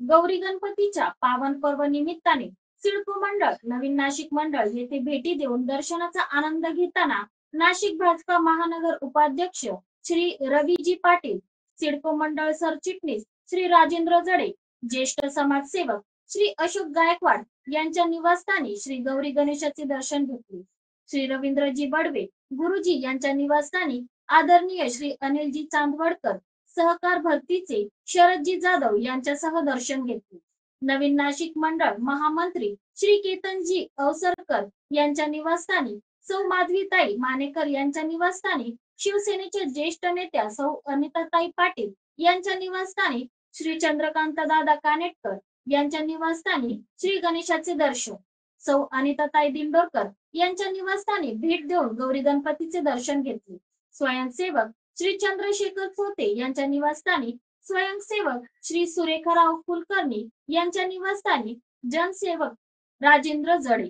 गौरी गणपतीच्या पावन पर्व निमित्ताने सिडको मंडळ नवीन नाशिक मंडळ येथे भेटी देऊन दर्शनाचा आनंद घेताना नाशिक भाजपा महानगर उपाध्यक्ष श्री रवीजी पाटील, सिडको मंडळ सरचिटणीस श्री राजेंद्र जडे, ज्येष्ठ समाजसेवक श्री अशोक गायकवाड यांच्या निवासस्थानी श्री गौरी गणेशाचे दर्शन घेतले. श्री रवींद्रजी बडवे गुरुजी यांच्या निवासस्थानी आदरणीय श्री अनिलजी चांदवडकर सहकार भरतीचे शरदजी जाधव यांच्यासह दर्शन घेतले. नवीन नाशिक मंडळ महामंत्री श्री केतनजी अवसरकर यांच्या निवासस्थानी सौ माधवीताई मानेकर यांच्या निवासस्थानी शिवसेनेच्या ज्येष्ठ नेत्या सौ अनिताताई पाटील यांच्या निवासस्थानी श्री चंद्रकांत दादा कानेटकर यांच्या निवासस्थानी श्री गणेशाचे दर्शन, सौ अनिताताई दिंडोरकर यांच्या निवासस्थानी भेट देऊन गौरी गणपतीचे दर्शन घेतले. स्वयंसेवक श्री चंद्रशेखर चोते यांच्या निवासस्थानी स्वयंसेवक श्री सुरेखाराव कुलकर्णी यांच्या निवासस्थानी जनसेवक राजेंद्र जडे